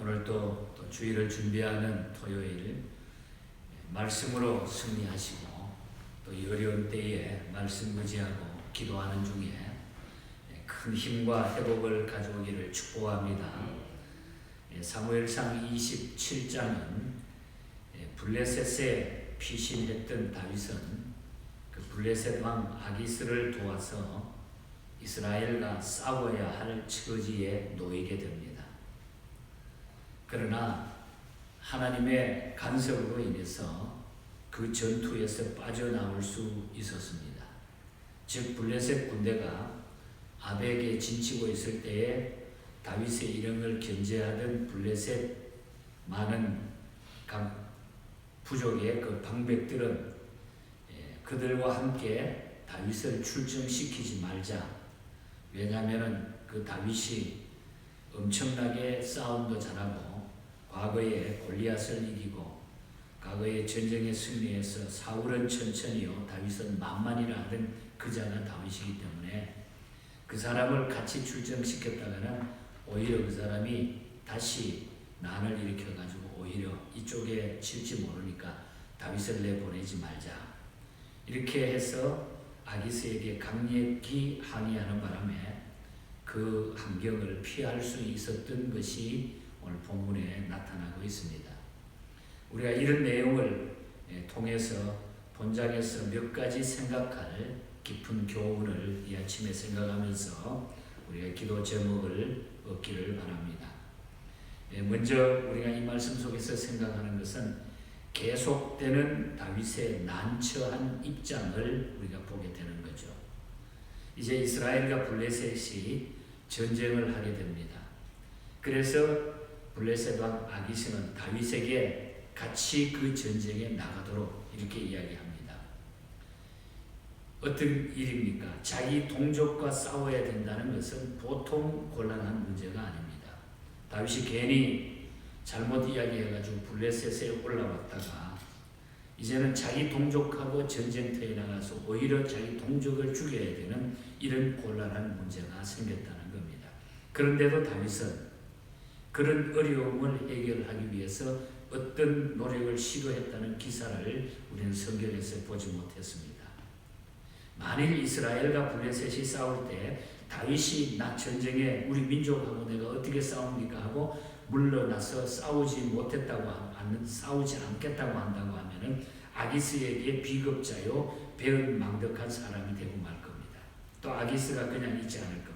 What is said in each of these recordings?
오늘도 또 주일을 준비하는 토요일 말씀으로 승리하시고 또 이 어려운 때에 말씀 의지하고 기도하는 중에 큰 힘과 회복을 가져오기를 축복합니다. 사무엘상 27장은 블레셋에 피신했던 다윗은 그 블레셋 왕 아기스를 도와서 이스라엘과 싸워야 할 처지에 놓이게 됩니다. 그러나 하나님의 간섭으로 인해서 그 전투에서 빠져나올 수 있었습니다. 즉 블레셋 군대가 아벡에 진치고 있을 때에 다윗의 일행을 견제하던 블레셋 많은 부족의 그 방백들은 그들과 함께 다윗을 출정시키지 말자. 왜냐하면 그 다윗이 엄청나게 싸움도 잘하고 과거에 골리앗을 이기고 과거의 전쟁의 승리에서 사울은 천천히요 다윗은 만만이라 하던 그 자가 다윗이기 때문에 그 사람을 같이 출정시켰다가는 오히려 그 사람이 다시 난을 일으켜가지고 오히려 이쪽에 칠지 모르니까 다윗을 내보내지 말자. 이렇게 해서 아기스에게 강력히 항의하는 바람에 그 환경을 피할 수 있었던 것이 오늘 본문에 나타나고 있습니다. 우리가 이런 내용을 통해서 본장에서 몇 가지 생각할 깊은 교훈을 이 아침에 생각하면서 우리가 기도 제목을 얻기를 바랍니다. 먼저 우리가 이 말씀 속에서 생각하는 것은 계속되는 다윗의 난처한 입장을 우리가 보게 되는 거죠. 이제 이스라엘과 블레셋이 전쟁을 하게 됩니다. 그래서 블레셋 왕 아기스는 다윗에게 같이 그 전쟁에 나가도록 이렇게 이야기합니다. 어떤 일입니까? 자기 동족과 싸워야 된다는 것은 보통 곤란한 문제가 아닙니다. 다윗이 괜히 잘못 이야기해가지고 블레셋에 올라왔다가 이제는 자기 동족하고 전쟁터에 나가서 오히려 자기 동족을 죽여야 되는 이런 곤란한 문제가 생겼다는 겁니다. 그런데도 다윗은 그런 어려움을 해결하기 위해서 어떤 노력을 시도했다는 기사를 우리는 성경에서 보지 못했습니다. 만일 이스라엘과 블레셋이 싸울 때 다윗이 나 전쟁에 우리 민족하고 내가 어떻게 싸웁니까 하고 물러나서 싸우지 않겠다고 한다고 하면은 아기스에게 비겁자요 배은망덕한 사람이 되고 말 겁니다. 또 아기스가 그냥 있지 않을 겁니다.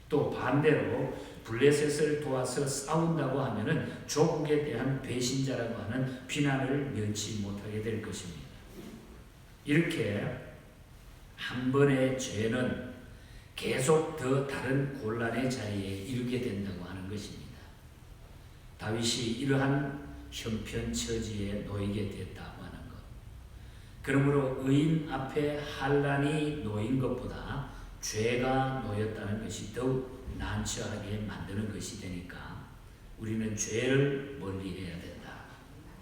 또 반대로 블레셋을 도와서 싸운다고 하면은 조국에 대한 배신자라고 하는 비난을 면치 못하게 될 것입니다. 이렇게 한 번의 죄는 계속 더 다른 곤란의 자리에 이르게 된다고 하는 것입니다. 다윗이 이러한 형편처지에 놓이게 됐다고 하는 것. 그러므로 의인 앞에 환난이 놓인 것보다 죄가 놓였다는 것이 더욱 난처하게 만드는 것이 되니까 우리는 죄를 멀리해야 된다.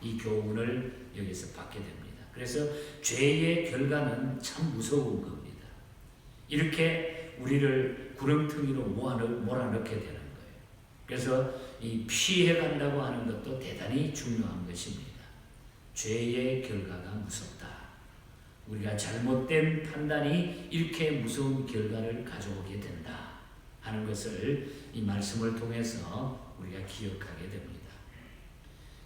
이 교훈을 여기서 받게 됩니다. 그래서 죄의 결과는 참 무서운 겁니다. 이렇게 우리를 구렁텅이로 몰아넣게 되는 거예요. 그래서 이 피해간다고 하는 것도 대단히 중요한 것입니다. 죄의 결과가 무섭다. 우리가 잘못된 판단이 이렇게 무서운 결과를 가져오게 된다 하는 것을 이 말씀을 통해서 우리가 기억하게 됩니다.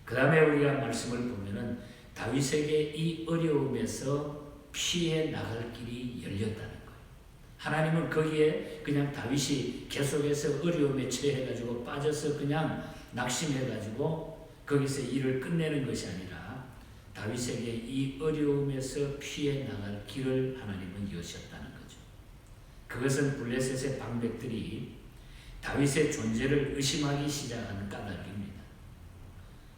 그 다음에 우리가 말씀을 보면은 다윗에게 이 어려움에서 피해 나갈 길이 열렸다는 거예요. 하나님은 거기에 그냥 다윗이 계속해서 어려움에 처해가지고 빠져서 그냥 낙심해가지고 거기서 일을 끝내는 것이 아니라 다윗에게 이 어려움에서 피해 나갈 길을 하나님은 여셨다는 거죠. 그것은 블레셋의 방백들이 다윗의 존재를 의심하기 시작하는 까닭입니다.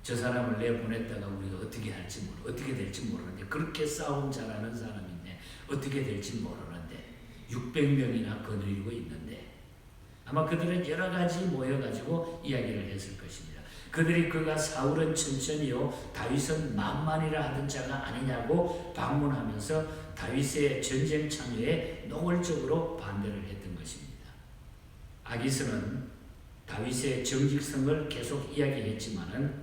저 사람을 내보냈다가 우리가 어떻게 될지 모르는데 그렇게 싸움 잘하는 사람인데 어떻게 될지 모르는데 600명이나 거느리고 있는데 아마 그들은 여러 가지 모여가지고 이야기를 했을 것입니다. 그들이 그가 사울은 천천히요 다윗은 만만이라 하던 자가 아니냐고 방문하면서 다윗의 전쟁 참여에 노골적으로 반대를 했던 것입니다. 아기스는 다윗의 정직성을 계속 이야기했지만은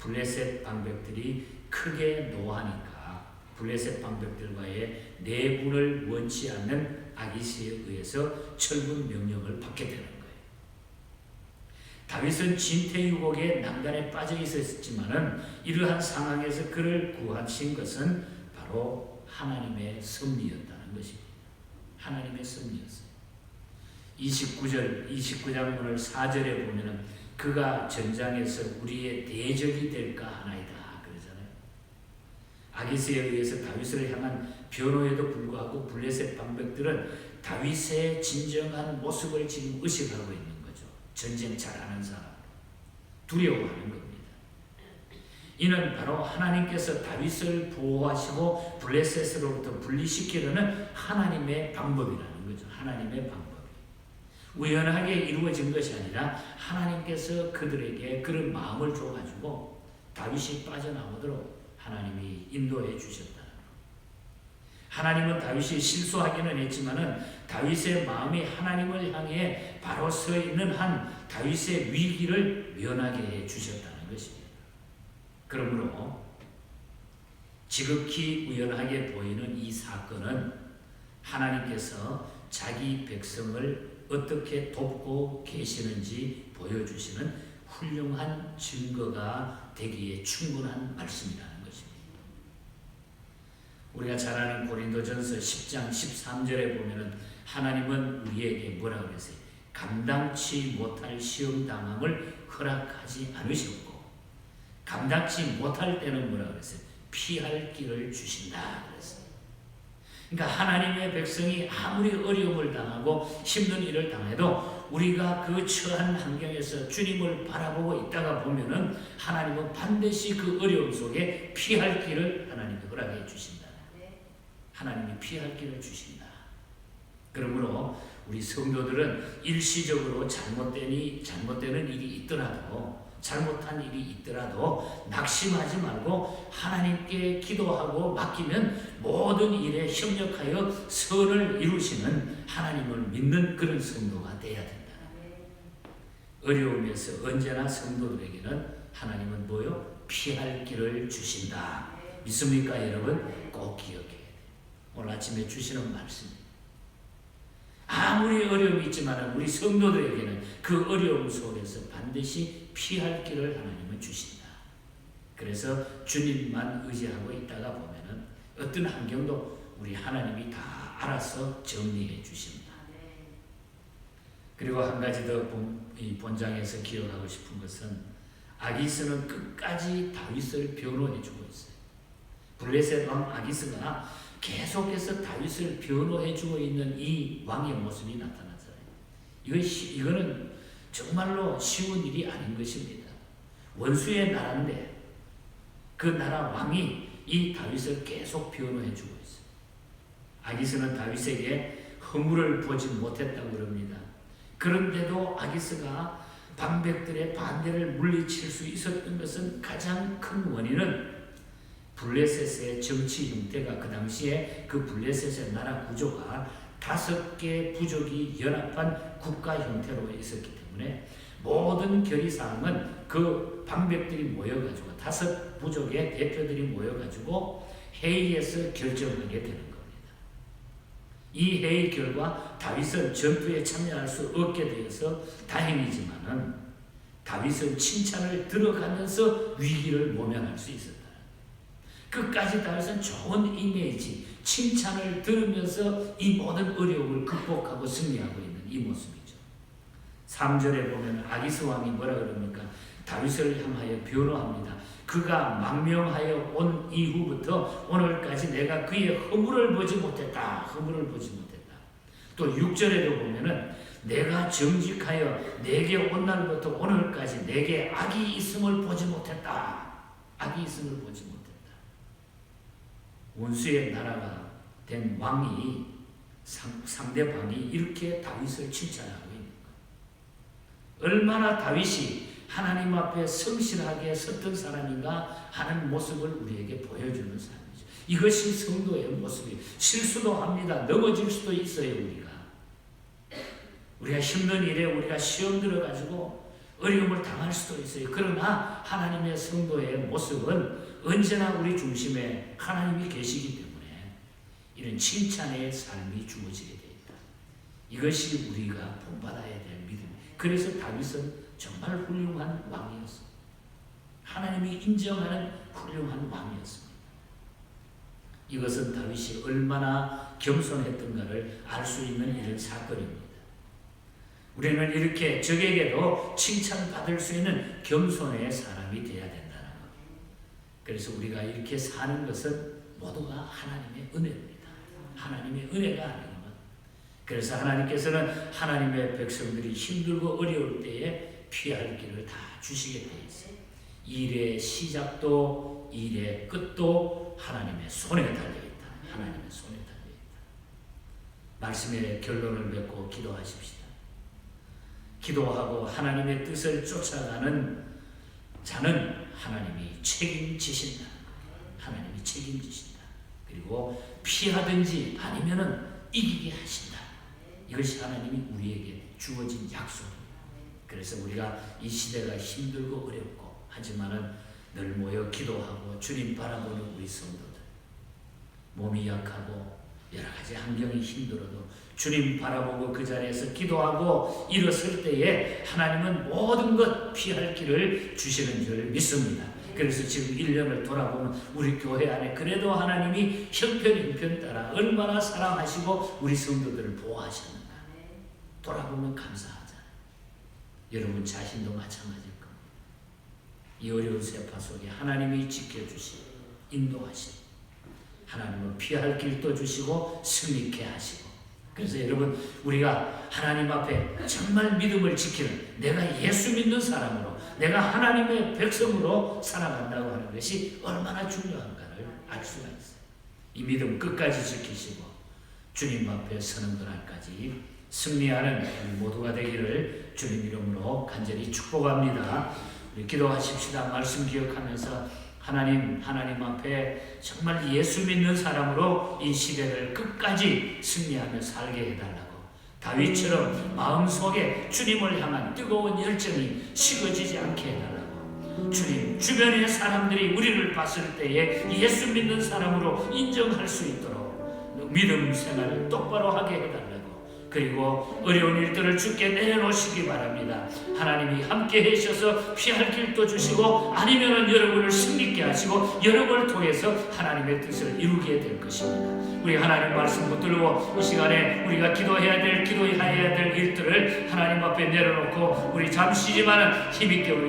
블레셋 방백들이 크게 노하니까 블레셋 방백들과의 내분을 원치 않는 아기스에 의해서 철분 명령을 받게 되는 거예요. 다윗은 진퇴유곡의 난간에 빠져 있었지만은 이러한 상황에서 그를 구하신 것은 바로 하나님의 섭리였다는 것입니다. 하나님의 섭리였어요. 29장 오늘 4절에 보면은 그가 전장에서 우리의 대적이 될까 하나이다 그러잖아요. 아기스에 의해서 다윗을 향한 변호에도 불구하고 블레셋 방백들은 다윗의 진정한 모습을 지금 의식하고 있는 거죠. 전쟁 잘하는 사람, 두려워하는 겁니다. 이는 바로 하나님께서 다윗을 보호하시고 블레셋으로부터 분리시키려는 하나님의 방법이라는 거죠. 하나님의 방법. 우연하게 이루어진 것이 아니라 하나님께서 그들에게 그런 마음을 줘가지고 다윗이 빠져나오도록 하나님이 인도해 주셨다. 하나님은 다윗이 실수하기는 했지만은 다윗의 마음이 하나님을 향해 바로 서 있는 한 다윗의 위기를 면하게 해 주셨다는 것입니다. 그러므로 지극히 우연하게 보이는 이 사건은 하나님께서 자기 백성을 어떻게 돕고 계시는지 보여주시는 훌륭한 증거가 되기에 충분한 말씀이라는 것입니다. 우리가 잘 아는 고린도전서 10장 13절에 보면은 하나님은 우리에게 뭐라 그랬어요? 감당치 못할 시험 당함을 허락하지 않으셨고 감당치 못할 때는 뭐라 그랬어요? 피할 길을 주신다 그랬어요. 그러니까 하나님의 백성이 아무리 어려움을 당하고 힘든 일을 당해도 우리가 그 처한 환경에서 주님을 바라보고 있다가 보면은 하나님은 반드시 그 어려움 속에 피할 길을 하나님이 허락해 주신다. 하나님이 피할 길을 주신다. 그러므로 우리 성도들은 일시적으로 잘못되는 일이 있더라도 잘못한 일이 있더라도 낙심하지 말고 하나님께 기도하고 맡기면 모든 일에 협력하여 선을 이루시는 하나님을 믿는 그런 성도가 되어야 된다. 어려움에서 언제나 성도들에게는 하나님은 뭐요? 피할 길을 주신다. 믿습니까 여러분? 꼭 기억해야 돼요. 오늘 아침에 주시는 말씀입니다. 아무리 어려움이 있지만 우리 성도들에게는 그 어려움 속에서 반드시 피할 길을 하나님은 주신다. 그래서 주님만 의지하고 있다가 보면은 어떤 환경도 우리 하나님이 다 알아서 정리해 주십니다. 그리고 한 가지 더 이 본장에서 기억하고 싶은 것은 아기스는 끝까지 다윗을 변호해 주고 있어요. 블레셋 왕 아기스가 계속해서 다윗을 변호해 주고 있는 이 왕의 모습이 나타나잖아요. 이거는 정말로 쉬운 일이 아닌 것입니다. 원수의 나라인데 그 나라 왕이 이 다윗을 계속 변호해 주고 있어요. 아기스는 다윗에게 허물을 보지 못했다고 그럽니다. 그런데도 아기스가 방백들의 반대를 물리칠 수 있었던 것은 가장 큰 원인은 블레셋의 정치 형태가 그 당시에 그 블레셋의 나라 구조가 5개 부족이 연합한 국가 형태로 있었기 때문에 모든 결의사항은 그 방백들이 모여가지고 5 부족의 대표들이 모여가지고 회의에서 결정하게 되는 겁니다. 이 회의 결과 다윗은 전투에 참여할 수 없게 되어서 다행이지만은 다윗은 칭찬을 들어가면서 위기를 모면할 수 있었다. 끝까지 다윗은 좋은 이미지, 칭찬을 들으면서 이 모든 어려움을 극복하고 승리하고 있는 이 모습이죠. 3절에 보면 아기스 왕이 뭐라 그럽니까? 다윗을 향하여 변호합니다. 그가 망명하여 온 이후부터 오늘까지 내가 그의 허물을 보지 못했다. 허물을 보지 못했다. 또 6절에도 보면은 내가 정직하여 내게 온 날부터 오늘까지 내게 악이 있음을 보지 못했다. 악이 있음을 보지 못했다. 원수의 나라가 된 왕이 상대방이 이렇게 다윗을 칭찬하고 있는 거예요. 얼마나 다윗이 하나님 앞에 성실하게 섰던 사람인가 하는 모습을 우리에게 보여주는 사람이죠. 이것이 성도의 모습이에요. 실수도 합니다. 넘어질 수도 있어요. 우리가 힘든 일에 우리가 시험 들어가지고 어려움을 당할 수도 있어요. 그러나 하나님의 성도의 모습은 언제나 우리 중심에 하나님이 계시기 때문에 이런 칭찬의 삶이 주어지게 되어 있다. 이것이 우리가 본받아야 될 믿음. 그래서 다윗은 정말 훌륭한 왕이었어. 하나님이 인정하는 훌륭한 왕이었습니다. 이것은 다윗이 얼마나 겸손했던가를 알 수 있는 이런 사건입니다. 우리는 이렇게 적에게도 칭찬받을 수 있는 겸손의 사람이 되어야 된다는 것. 그래서 우리가 이렇게 사는 것은 모두가 하나님의 은혜입니다. 하나님의 은혜가 아니면. 그래서 하나님께서는 하나님의 백성들이 힘들고 어려울 때에 피할 길을 다 주시게 되어 있어요. 일의 시작도 일의 끝도 하나님의 손에 달려있다. 하나님의 손에 달려있다. 말씀의 결론을 맺고 기도하십시다. 기도하고 하나님의 뜻을 쫓아가는 자는 하나님이 책임지신다. 하나님이 책임지신다. 그리고 피하든지 아니면은 이기게 하신다. 이것이 하나님이 우리에게 주어진 약속입니다. 그래서 우리가 이 시대가 힘들고 어렵고 하지만은 늘 모여 기도하고 주님 바라보는 우리 성도들, 몸이 약하고 여러 가지 환경이 힘들어도 주님 바라보고 그 자리에서 기도하고 일어설 때에 하나님은 모든 것 피할 길을 주시는 줄 믿습니다. 그래서 지금 1년을 돌아보면 우리 교회 안에 그래도 하나님이 형편 따라 얼마나 사랑하시고 우리 성도들을 보호하셨는가 돌아보면 감사하잖아요. 여러분 자신도 마찬가지일 겁니다. 이 어려운 세파 속에 하나님이 지켜주시고 인도하시고 하나님은 피할 길도 주시고 승리케 하시고. 그래서 여러분 우리가 하나님 앞에 정말 믿음을 지키는, 내가 예수 믿는 사람으로, 내가 하나님의 백성으로 살아간다고 하는 것이 얼마나 중요한가를 알 수가 있어요. 이 믿음 끝까지 지키시고 주님 앞에 서는 그날까지 승리하는 우리 모두가 되기를 주님 이름으로 간절히 축복합니다. 우리 기도하십시다. 말씀 기억하면서 하나님 앞에 정말 예수 믿는 사람으로 이 시대를 끝까지 승리하며 살게 해달라고, 다윗처럼 마음속에 주님을 향한 뜨거운 열정이 식어지지 않게 해달라고, 주님 주변의 사람들이 우리를 봤을 때에 예수 믿는 사람으로 인정할 수 있도록 믿음 생활을 똑바로 하게 해달라고, 그리고 어려운 일들을 주께 내려놓으시기 바랍니다. 하나님이 함께 하셔서 피할 길도 주시고 아니면은 여러분을 승리케 하시고 여러분을 통해서 하나님의 뜻을 이루게 될 것입니다. 우리 하나님 말씀 붙들고 이 시간에 우리가 기도해야 될 일들을 하나님 앞에 내려놓고 우리 잠시지만은 힘있게 우리